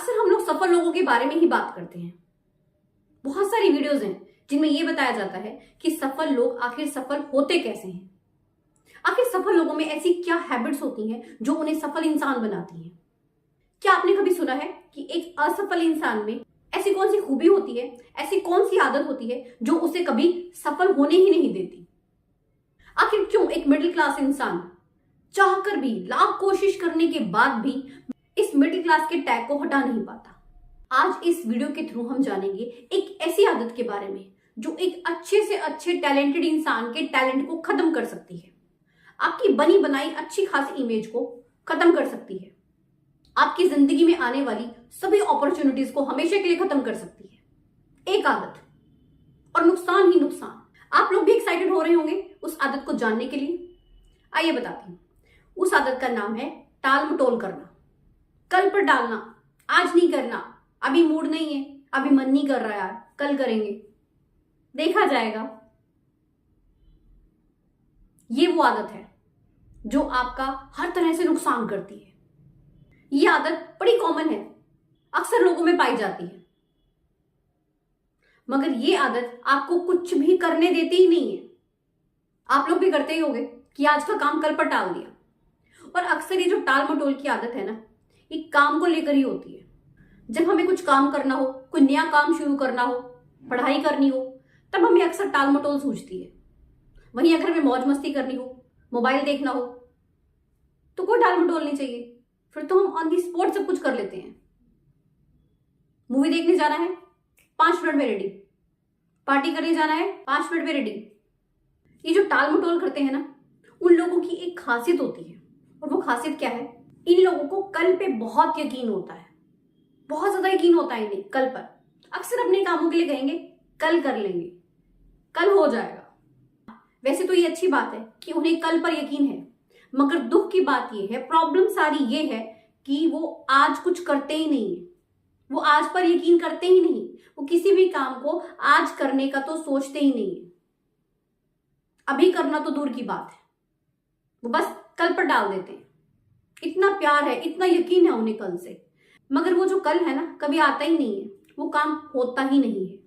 अक्सर हम लोग सफल लोगों के बारे में ही बात करते हैं। बहुत सारी वीडियोस हैं जिनमें यह बताया जाता है कि सफल लोग आखिर सफल होते कैसे हैं। आखिर सफल लोगों में ऐसी क्या हैबिट्स होती हैं जो उन्हें सफल इंसान बनाती हैं। क्या आपने कभी सुना है कि एक असफल इंसान में ऐसी कौन सी खूबी होती है, ऐसी कौन सी आदत होती है जो उसे कभी सफल होने ही नहीं देती। आखिर क्यों एक मिडिल क्लास इंसान चाहकर भी, लाख कोशिश करने के बाद भी इस मिडिल क्लास के टैग को हटा नहीं पाता। आज इस वीडियो के थ्रू हम जानेंगे एक ऐसी आदत के बारे में जो एक अच्छे से अच्छे टैलेंटेड इंसान के टैलेंट को खत्म कर सकती है, आपकी बनी बनाई अच्छी खासी इमेज को खत्म कर सकती है, आपकी जिंदगी में आने वाली सभी अपॉर्चुनिटीज को हमेशा के लिए खत्म कर सकती है। एक आदत, और नुकसान ही नुकसान। आप लोग भी एक्साइटेड हो रहे होंगे उस आदत को जानने के लिए। आइए बताती हूँ। उस आदत का नाम है टाल मटोल करना, कल पर डालना, आज नहीं करना, अभी मूड नहीं है, अभी मन नहीं कर रहा यार, कल करेंगे, देखा जाएगा। ये वो आदत है जो आपका हर तरह से नुकसान करती है। ये आदत बड़ी कॉमन है, अक्सर लोगों में पाई जाती है, मगर ये आदत आपको कुछ भी करने देती ही नहीं है। आप लोग भी करते ही होंगे कि आज का काम कल पर टाल दिया। और अक्सर ये जो टाल मटोल की आदत है ना, ये काम को लेकर ही होती है। जब हमें कुछ काम करना हो, कोई नया काम शुरू करना हो, पढ़ाई करनी हो, तब हमें अक्सर टाल मटोल सूझती है। वहीं अगर हमें मौज मस्ती करनी हो, मोबाइल देखना हो, तो कोई टाल मटोल नहीं चाहिए। फिर तो हम ऑन दी स्पॉट सब कुछ कर लेते हैं। मूवी देखने जाना है, 5 मिनट में रेडी। पार्टी करने जाना है, 5 मिनट में रेडी। ये जो टाल मटोल करते हैं ना, उन लोगों की एक खासियत होती है, और वो खासियत क्या है? इन लोगों को कल पे बहुत यकीन होता है, बहुत ज्यादा यकीन होता है इन्हें कल पर। अक्सर अपने कामों के लिए कहेंगे कल कर लेंगे, कल हो जाएगा। वैसे तो ये अच्छी बात है कि उन्हें कल पर यकीन है, मगर दुख की बात ये है, प्रॉब्लम सारी ये है कि वो आज कुछ करते ही नहीं है। वो आज पर यकीन करते ही नहीं। वो किसी भी काम को आज करने का तो सोचते ही नहीं है। अभी करना तो दूर की बात है, वो बस कल पर डाल देते हैं। इतना प्यार है, इतना यकीन है उन्हें कल से, मगर वो जो कल है ना, कभी आता ही नहीं है, वो काम होता ही नहीं है।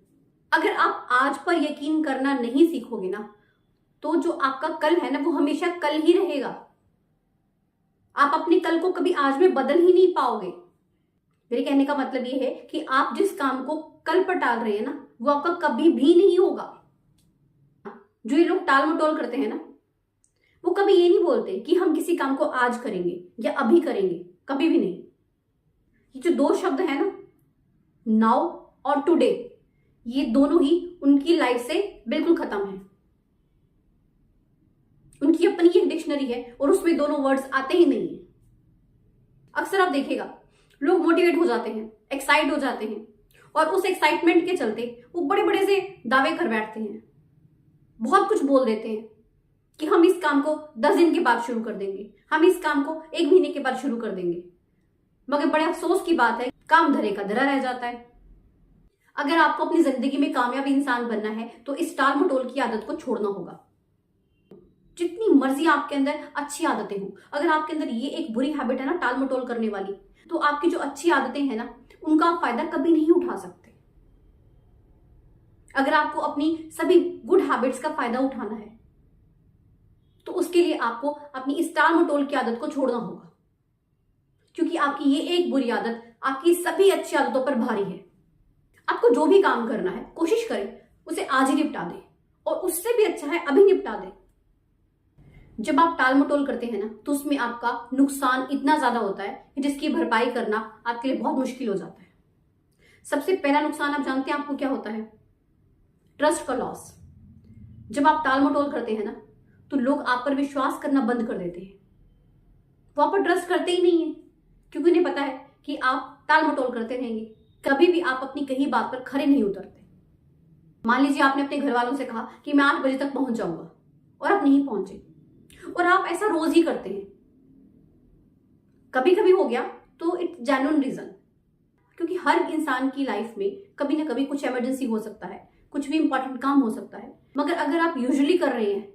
अगर आप आज पर यकीन करना नहीं सीखोगे ना, तो जो आपका कल है ना, वो हमेशा कल ही रहेगा। आप अपने कल को कभी आज में बदल ही नहीं पाओगे। मेरे कहने का मतलब ये है कि आप जिस काम को कल पर टाल रहे हैं ना, वो आपका कभी भी नहीं होगा। जो ये लोग टाल मटोल करते हैं ना, वो कभी ये नहीं बोलते कि हम किसी काम को आज करेंगे या अभी करेंगे, कभी भी नहीं। ये जो 2 शब्द है ना, नाउ और टुडे, ये दोनों ही उनकी लाइफ से बिल्कुल खत्म है। उनकी अपनी एक डिक्शनरी है और उसमें दोनों वर्ड्स आते ही नहीं है। अक्सर आप देखिएगा, लोग मोटिवेट हो जाते हैं, एक्साइट हो जाते हैं, और उस एक्साइटमेंट के चलते वो बड़े बड़े से दावे कर बैठते हैं, बहुत कुछ बोल देते हैं कि हम इस काम को 10 दिन के बाद शुरू कर देंगे, हम इस काम को 1 महीने के बाद शुरू कर देंगे। मगर बड़े अफसोस की बात है, काम धरे का धरा रह जाता है। अगर आपको अपनी जिंदगी में कामयाब इंसान बनना है तो इस टाल मटोल की आदत को छोड़ना होगा। जितनी मर्जी आपके अंदर अच्छी आदतें हो, अगर आपके अंदर ये एक बुरी हैबिट है ना, टाल मटोल करने वाली, तो आपकी जो अच्छी आदतें हैं ना, उनका आप फायदा कभी नहीं उठा सकते। अगर आपको अपनी सभी गुड हैबिट्स का फायदा उठाना है, तो उसके लिए आपको अपनी इस टाल मटोल की आदत को छोड़ना होगा, क्योंकि आपकी ये एक बुरी आदत आपकी सभी अच्छी आदतों पर भारी है। आपको जो भी काम करना है, कोशिश करें उसे आज ही निपटा दें, और उससे भी अच्छा है अभी निपटा दें। जब आप टाल मटोल करते हैं ना, तो उसमें आपका नुकसान इतना ज्यादा होता है कि जिसकी भरपाई करना आपके लिए बहुत मुश्किल हो जाता है। सबसे पहला नुकसान आप जानते हैं आपको क्या होता है? ट्रस्ट का लॉस। जब आप टाल मटोल करते हैं ना, तो लोग आप पर विश्वास करना बंद कर देते हैं। वो आप पर ट्रस्ट करते ही नहीं है, क्योंकि उन्हें पता है कि आप टाल मटोल करते रहेंगे, कभी भी आप अपनी कही बात पर खरे नहीं उतरते। मान लीजिए आपने अपने घर वालों से कहा कि मैं 8 बजे तक पहुंच जाऊंगा, और आप नहीं पहुंचे, और आप ऐसा रोज ही करते हैं। कभी कभी हो गया तो इट्स जेन्युइन रीजन, क्योंकि हर इंसान की लाइफ में कभी ना कभी कुछ इमरजेंसी हो सकता है, कुछ भी इंपॉर्टेंट काम हो सकता है। मगर अगर आप यूजुअली कर रहे हैं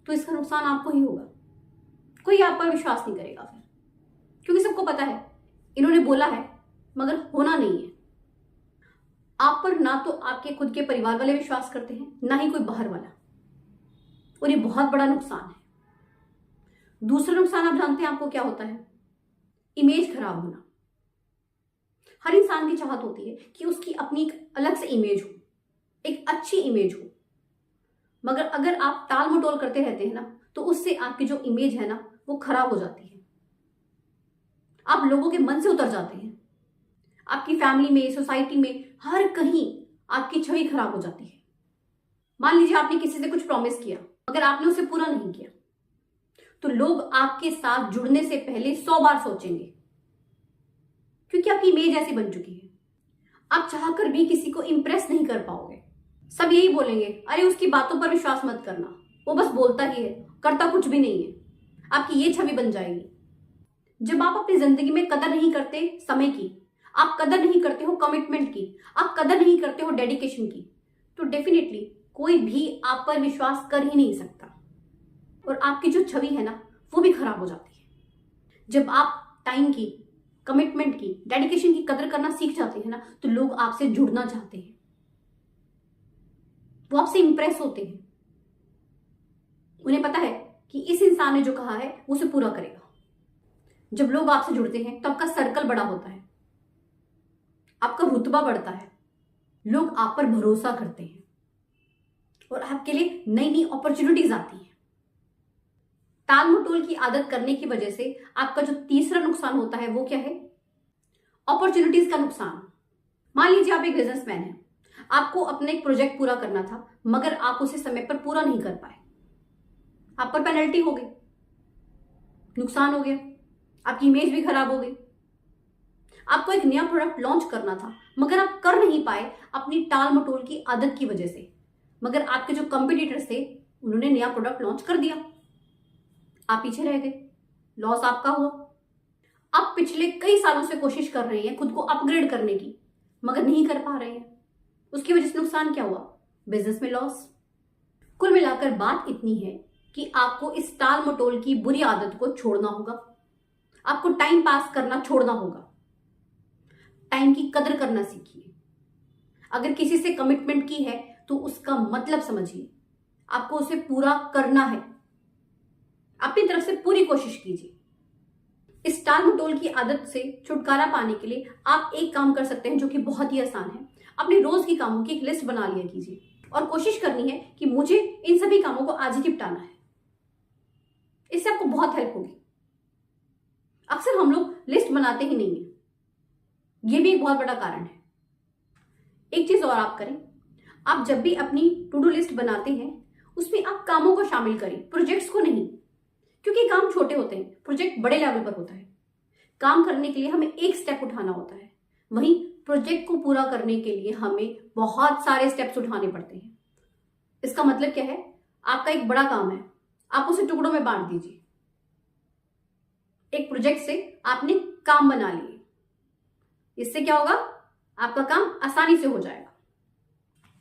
तो इसका नुकसान आपको ही होगा। कोई आप पर विश्वास नहीं करेगा फिर, क्योंकि सबको पता है इन्होंने बोला है मगर होना नहीं है। आप पर ना तो आपके खुद के परिवार वाले विश्वास करते हैं, ना ही कोई बाहर वाला, और ये बहुत बड़ा नुकसान है। दूसरा नुकसान आप जानते हैं आपको क्या होता है? इमेज खराब होना। हर इंसान की चाहत होती है कि उसकी अपनी एक अलग से इमेज हो, एक अच्छी इमेज हो, मगर अगर आप टाल मटोल करते रहते हैं ना, तो उससे आपकी जो इमेज है ना, वो खराब हो जाती है। आप लोगों के मन से उतर जाते हैं। आपकी फैमिली में, सोसाइटी में, हर कहीं आपकी छवि खराब हो जाती है। मान लीजिए आपने किसी से कुछ प्रॉमिस किया, अगर आपने उसे पूरा नहीं किया, तो लोग आपके साथ जुड़ने से पहले 100 बार सोचेंगे, क्योंकि आपकी इमेज ऐसी बन चुकी है। आप चाहकर भी किसी को इंप्रेस नहीं कर पाओगे। सब यही बोलेंगे, अरे उसकी बातों पर विश्वास मत करना, वो बस बोलता ही है, करता कुछ भी नहीं है। आपकी ये छवि बन जाएगी। जब आप अपनी जिंदगी में कदर नहीं करते समय की, आप कदर नहीं करते हो कमिटमेंट की, आप कदर नहीं करते हो डेडिकेशन की, तो डेफिनेटली कोई भी आप पर विश्वास कर ही नहीं सकता, और आपकी जो छवि है ना, वो भी खराब हो जाती है। जब आप टाइम की, कमिटमेंट की, डेडिकेशन की कदर करना सीख जाते हैं ना, तो लोग आपसे जुड़ना चाहते हैं, वो आपसे इंप्रेस होते हैं। उन्हें पता है कि इस इंसान ने जो कहा है वो उसे पूरा करेगा। जब लोग आपसे जुड़ते हैं तो आपका सर्कल बड़ा होता है, आपका रुतबा बढ़ता है, लोग आप पर भरोसा करते हैं, और आपके लिए नई नई अपॉर्चुनिटीज आती हैं। टाल मटोल की आदत करने की वजह से आपका जो तीसरा नुकसान होता है वो क्या है? अपॉर्चुनिटीज का नुकसान। मान लीजिए आप एक बिजनेसमैन हैं, आपको अपना एक प्रोजेक्ट पूरा करना था, मगर आप उसे समय पर पूरा नहीं कर पाए। आप पर पेनल्टी हो गई, नुकसान हो गया, आपकी इमेज भी खराब हो गई। आपको एक नया प्रोडक्ट लॉन्च करना था, मगर आप कर नहीं पाए अपनी टाल मटोल की आदत की वजह से, मगर आपके जो कंपटीटर्स थे उन्होंने नया प्रोडक्ट लॉन्च कर दिया, आप पीछे रह गए, लॉस आपका हुआ। आप पिछले कई सालों से कोशिश कर रहे हैं खुद को अपग्रेड करने की, मगर नहीं कर पा रहे हैं। उसकी वजह से नुकसान क्या हुआ? बिजनेस में लॉस। कुल मिलाकर बात इतनी है कि आपको इस टाल मटोल की बुरी आदत को छोड़ना होगा। आपको टाइम पास करना छोड़ना होगा। टाइम की कदर करना सीखिए। अगर किसी से कमिटमेंट की है तो उसका मतलब समझिए, आपको उसे पूरा करना है। अपनी तरफ से पूरी कोशिश कीजिए। इस टाल मटोल की आदत से छुटकारा पाने के लिए आप एक काम कर सकते हैं जो कि बहुत ही आसान है। अपने रोज की कामों की एक लिस्ट बना लिया कीजिए, और कोशिश करनी है कि मुझे इन सभी कामों को आज ही निपटाना है। इससे आपको बहुत हेल्प होगी। अक्सर हम लोग लिस्ट बनाते ही नहीं है, यह भी एक बहुत बड़ा कारण है। एक चीज और आप करें, आप जब भी अपनी टू डू लिस्ट बनाते हैं उसमें आप कामों को शामिल करें, प्रोजेक्ट्स को नहीं, क्योंकि काम छोटे होते हैं, प्रोजेक्ट बड़े लेवल पर होता है। काम करने के लिए हमें एक स्टेप उठाना होता है, वहीं प्रोजेक्ट को पूरा करने के लिए हमें बहुत सारे स्टेप्स उठाने पड़ते हैं। इसका मतलब क्या है? आपका एक बड़ा काम है, आप उसे टुकड़ों में बांट दीजिए। एक प्रोजेक्ट से आपने काम बना लिए, इससे क्या होगा? आपका काम आसानी से हो जाएगा।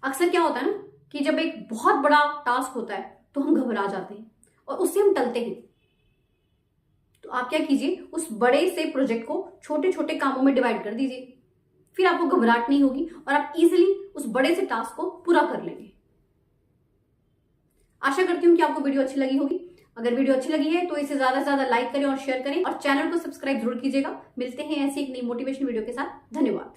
अक्सर क्या होता है ना कि जब एक बहुत बड़ा टास्क होता है तो हम घबरा जाते हैं और उससे हम टलते हैं। तो आप क्या कीजिए, उस बड़े से प्रोजेक्ट को छोटे छोटे कामों में डिवाइड कर दीजिए, फिर आपको घबराहट नहीं होगी और आप इजीली उस बड़े से टास्क को पूरा कर लेंगे। आशा करती हूं कि आपको वीडियो अच्छी लगी होगी। अगर वीडियो अच्छी लगी है तो इसे ज्यादा से ज्यादा लाइक करें और शेयर करें, और चैनल को सब्सक्राइब जरूर कीजिएगा। मिलते हैं ऐसी एक नई मोटिवेशन वीडियो के साथ। धन्यवाद।